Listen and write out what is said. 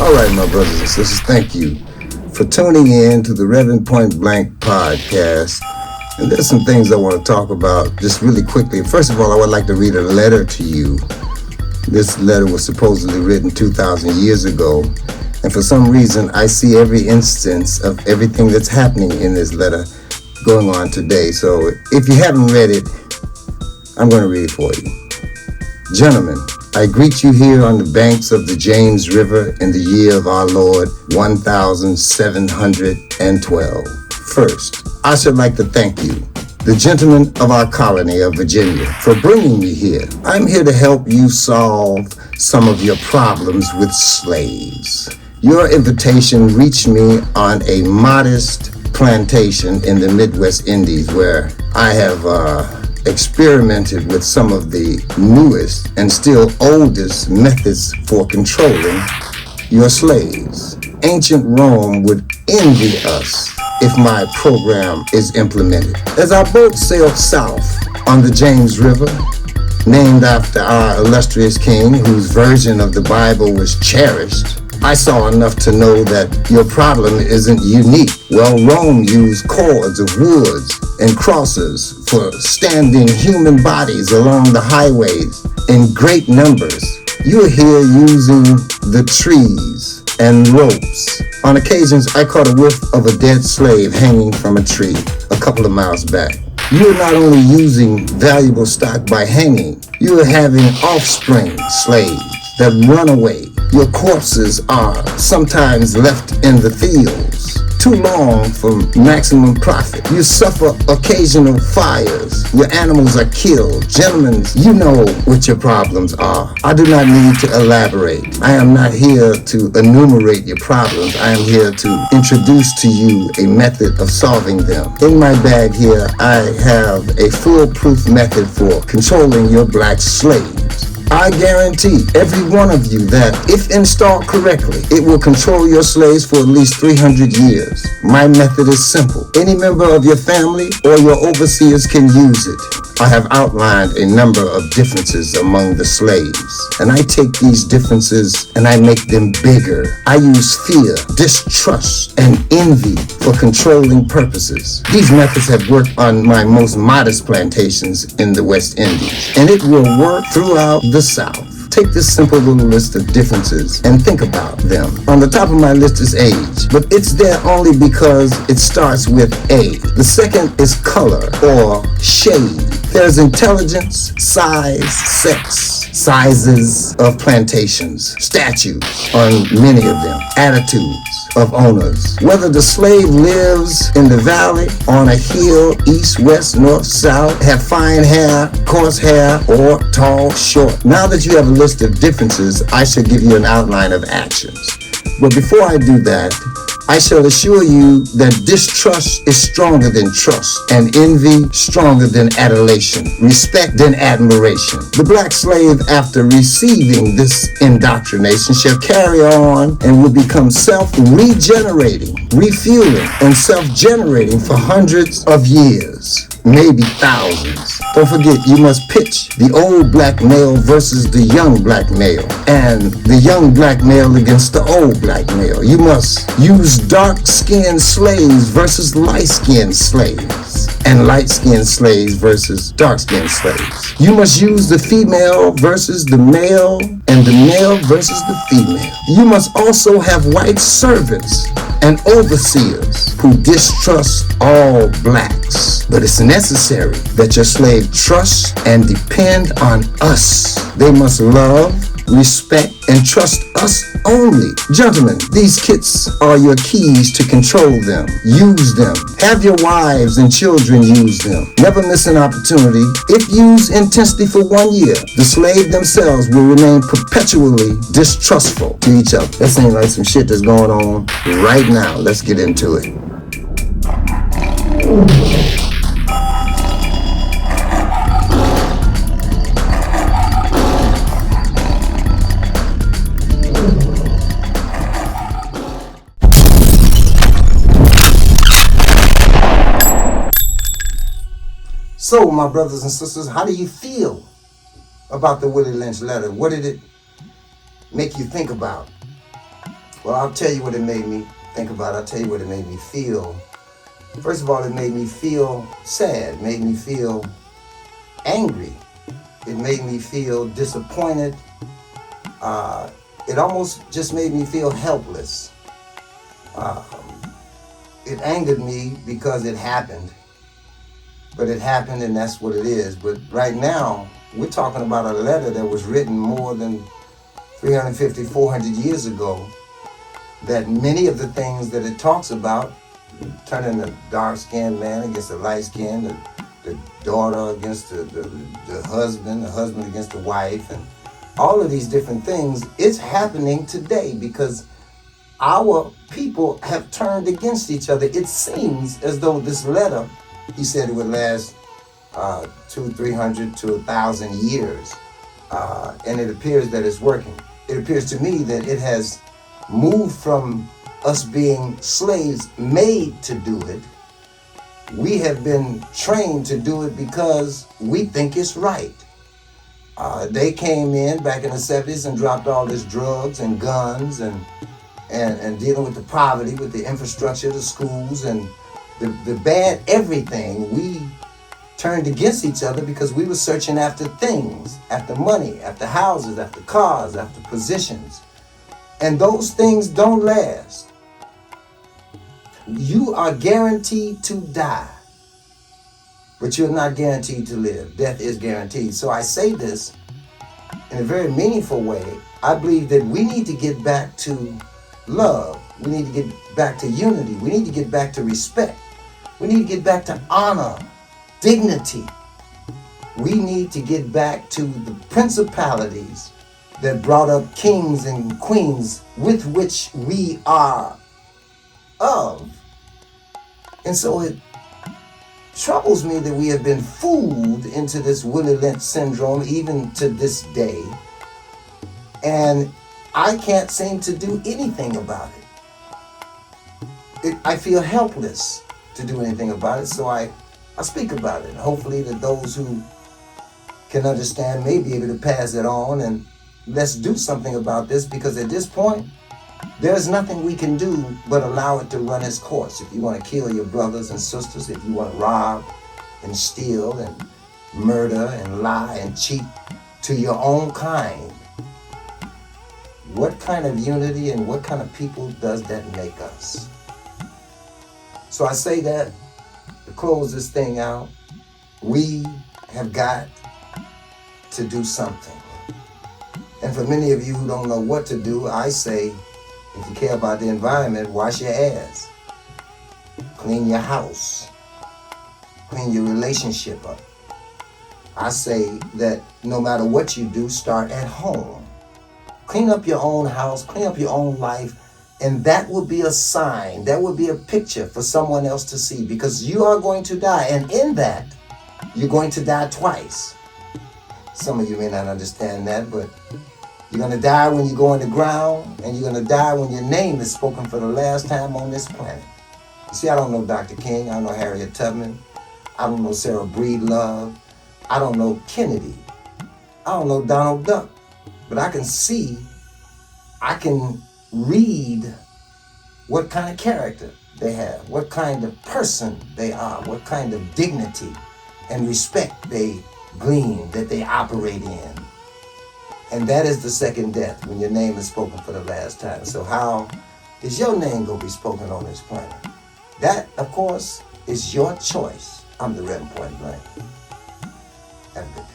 All right, my brothers and sisters, thank you for tuning in to the Reverend Point Blank podcast. And there's some things I want to talk about just really quickly. First of all, I would like to read a letter to you. This letter was supposedly written 2,000 years ago. And for some reason, I see every instance of everything that's happening in this letter going on today. So if you haven't read it, I'm going to read it for you. Gentlemen, I greet you here on the banks of the James River in the year of our Lord 1712. First, I should like to thank you, the gentlemen of our colony of Virginia, for bringing me here. I'm here to help you solve some of your problems with slaves. Your invitation reached me on a modest plantation in the Midwest Indies where I have experimented with some of the newest and still oldest methods for controlling your slaves. Ancient Rome would envy us if my program is implemented. As our boat sailed south on the James River, named after our illustrious king whose version of the Bible was cherished, I saw enough to know that your problem isn't unique. Well, Rome used cords of woods and crosses for standing human bodies along the highways in great numbers. You're here using the trees and ropes. On occasions, I caught a whiff of a dead slave hanging from a tree a couple of miles back. You're not only using valuable stock by hanging, you're having offspring slaves that run away. Your corpses are sometimes left in the fields, too long for maximum profit. You suffer occasional fires. Your animals are killed. Gentlemen, you know what your problems are. I do not need to elaborate. I am not here to enumerate your problems. I am here to introduce to you a method of solving them. In my bag here, I have a foolproof method for controlling your black slaves. I guarantee every one of you that, if installed correctly, it will control your slaves for at least 300 years. My method is simple. Any member of your family or your overseers can use it. I have outlined a number of differences among the slaves, and I take these differences and I make them bigger. I use fear, distrust, and envy for controlling purposes. These methods have worked on my most modest plantations in the West Indies, and it will work throughout the South. Take this simple little list of differences and think about them. On the top of my list is age, but it's there only because it starts with A. The second is color or shade. There's intelligence, size, sex, sizes of plantations, statutes on many of them, attitudes of owners. Whether the slave lives in the valley, on a hill, east, west, north, south, have fine hair, coarse hair, or tall, short. Now that you have a list of differences, I shall give you an outline of actions. But before I do that, I shall assure you that distrust is stronger than trust, and envy stronger than adulation, respect than admiration. The black slave, after receiving this indoctrination, shall carry on and will become self-regenerating, refueling, and self-generating for hundreds of years, maybe thousands. Don't forget, you must pitch the old black male versus the young black male, and the young black male against the old black male. You must use dark-skinned slaves versus light-skinned slaves, and light-skinned slaves versus dark-skinned slaves. You must use the female versus the male, and the male versus the female. You must also have white servants and overseers who distrust all blacks. But it's necessary that your slave trust and depend on us. They must love, respect, and trust us only. Gentlemen, these kits are your keys to control them. Use them. Have your wives and children use them. Never miss an opportunity. If used intensely for 1 year, the slave themselves will remain perpetually distrustful to each other. That seems like some shit that's going on right now. Let's get into it. So, my brothers and sisters, how do you feel about the Willie Lynch letter? What did it make you think about? Well, I'll tell you what it made me think about. I'll tell you what it made me feel. First of all, it made me feel sad, made me feel angry. It made me feel disappointed. It almost just made me feel helpless. It angered me because it happened. But it happened and that's what it is. But right now, we're talking about a letter that was written more than 350, 400 years ago, that many of the things that it talks about, turning the dark-skinned man against the light-skinned, the daughter against the husband against the wife, and all of these different things, it's happening today because our people have turned against each other. It seems as though this letter, he said it would last 200, 300 to 1,000 years. And it appears that it's working. It appears to me that it has moved from us being slaves made to do it. We have been trained to do it because we think it's right. They came in back in the 70s and dropped all this drugs and guns and dealing with the poverty, with the infrastructure, the schools, and the bad everything. We turned against each other because we were searching after things, after money, after houses, after cars, after positions. And those things don't last. You are guaranteed to die, but you're not guaranteed to live. Death is guaranteed. So I say this in a very meaningful way. I believe that we need to get back to love. We need to get back to unity. We need to get back to respect. We need to get back to honor, dignity. We need to get back to the principalities that brought up kings and queens with which we are of. And so it troubles me that we have been fooled into this Willie Lynch syndrome even to this day. And I can't seem to do anything about it. I feel helpless to do anything about it, so I speak about it. Hopefully that those who can understand may be able to pass it on, and let's do something about this, because at this point, there's nothing we can do but allow it to run its course. If you want to kill your brothers and sisters, if you want to rob and steal and murder and lie and cheat to your own kind, what kind of unity and what kind of people does that make us? So I say that to close this thing out, we have got to do something. And for many of you who don't know what to do, I say, if you care about the environment, wash your ass. Clean your house. Clean your relationship up. I say that no matter what you do, start at home. Clean up your own house, clean up your own life, and that will be a sign, that will be a picture for someone else to see, because you are going to die, and in that, you're going to die twice. Some of you may not understand that, but you're going to die when you go in the ground, and you're going to die when your name is spoken for the last time on this planet. You see, I don't know Dr. King, I don't know Harriet Tubman, I don't know Sarah Breedlove, I don't know Kennedy, I don't know Donald Duck, but I can see, I can read what kind of character they have, what kind of person they are, what kind of dignity and respect they glean, that they operate in. And that is the second death, when your name is spoken for the last time. So how is your name going to be spoken on this planet? That, of course, is your choice. I'm the Reverend Point Blank. Have a good day.